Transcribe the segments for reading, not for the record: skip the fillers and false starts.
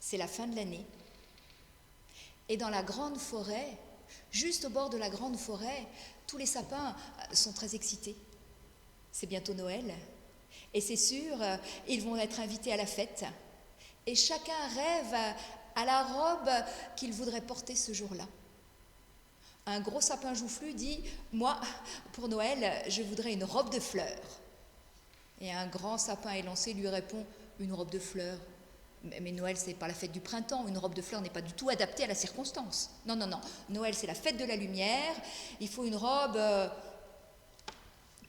c'est la fin de l'année. Et dans la grande forêt, juste au bord de la grande forêt, tous les sapins sont très excités. C'est bientôt Noël. Et c'est sûr, ils vont être invités à la fête. Et chacun rêve à la robe qu'il voudrait porter ce jour-là. Un gros sapin joufflu dit « Moi, pour Noël, je voudrais une robe de fleurs. » Et un grand sapin élancé lui répond « Une robe de fleurs ? Mais Noël, c'est pas la fête du printemps. Une robe de fleurs n'est pas du tout adaptée à la circonstance. Non, non, non. Noël, c'est la fête de la lumière. Il faut une robe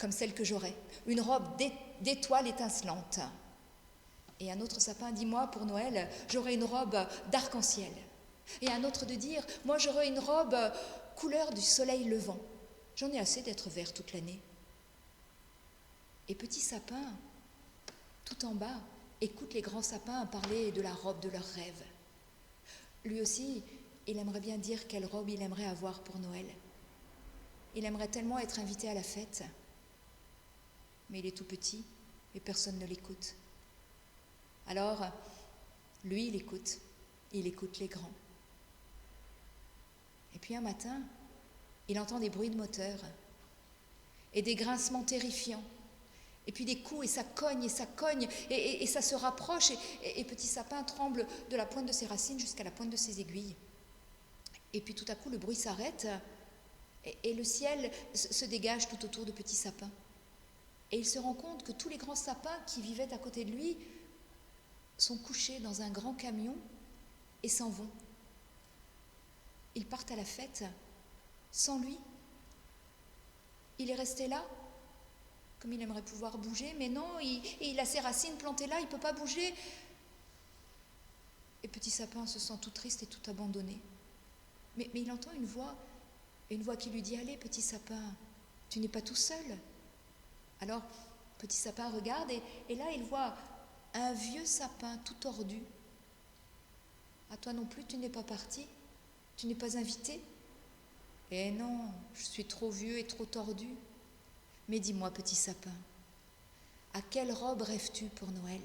comme celle que j'aurais. Une robe d'étoiles étincelantes. » Et un autre sapin dit « Moi, pour Noël, j'aurais une robe d'arc-en-ciel. » Et un autre de dire « Moi, j'aurais une robe couleur du soleil levant. J'en ai assez d'être vert toute l'année. » Et petit sapin, tout en bas, écoute les grands sapins parler de la robe de leurs rêves. Lui aussi, il aimerait bien dire quelle robe il aimerait avoir pour Noël. Il aimerait tellement être invité à la fête. Mais il est tout petit et personne ne l'écoute. Alors, lui, il écoute les grands. Et puis un matin, il entend des bruits de moteur et des grincements terrifiants. Et puis des coups, et ça cogne, et ça se rapproche, et petit sapin tremble de la pointe de ses racines jusqu'à la pointe de ses aiguilles. Et puis tout à coup, le bruit s'arrête, et le ciel se dégage tout autour de petit sapin. Et il se rend compte que tous les grands sapins qui vivaient à côté de lui sont couchés dans un grand camion et s'en vont. Ils partent à la fête sans lui. Il est resté là, comme il aimerait pouvoir bouger, mais non, il a ses racines plantées là, il ne peut pas bouger. Et petit sapin se sent tout triste et tout abandonné. Mais il entend une voix qui lui dit « Allez, petit sapin, tu n'es pas tout seul. » Alors, petit sapin regarde et là, il voit un vieux sapin tout tordu. « À toi non plus, tu n'es pas parti? Tu n'es pas invité? » « Eh non, je suis trop vieux et trop tordu. Mais dis-moi, petit sapin, à quelle robe rêves-tu pour Noël ?»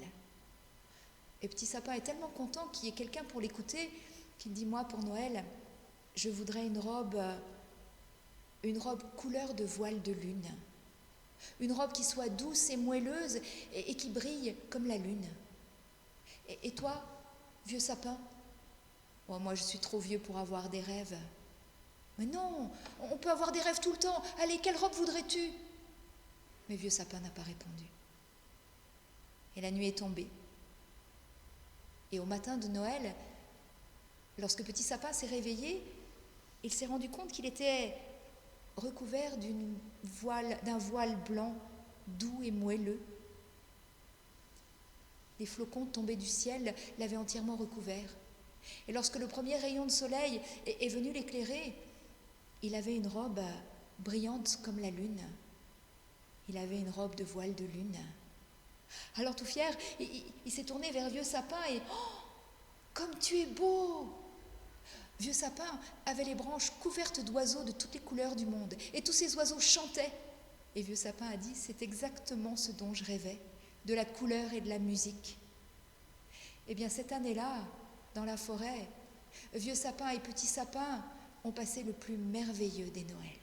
Et petit sapin est tellement content qu'il y ait quelqu'un pour l'écouter qu'il dit « Moi, pour Noël, je voudrais une robe couleur de voile de lune. Une robe qui soit douce et moelleuse et qui brille comme la lune. Et toi, vieux sapin ? Oh, moi, je suis trop vieux pour avoir des rêves. » « Mais non, on peut avoir des rêves tout le temps. Allez, quelle robe voudrais-tu » Mais vieux sapin n'a pas répondu. Et la nuit est tombée. Et au matin de Noël, lorsque petit sapin s'est réveillé, il s'est rendu compte qu'il était recouvert d'un voile blanc, doux et moelleux. Des flocons tombés du ciel l'avaient entièrement recouvert. Et lorsque le premier rayon de soleil est venu l'éclairer, il avait une robe brillante comme la lune. Il avait une robe de voile de lune. Alors tout fier, il s'est tourné vers vieux sapin et « Oh, comme tu es beau !» Vieux sapin avait les branches couvertes d'oiseaux de toutes les couleurs du monde. Et tous ces oiseaux chantaient. Et vieux sapin a dit « C'est exactement ce dont je rêvais, de la couleur et de la musique. » Eh bien cette année-là, dans la forêt, vieux sapin et petit sapin ont passé le plus merveilleux des Noëls.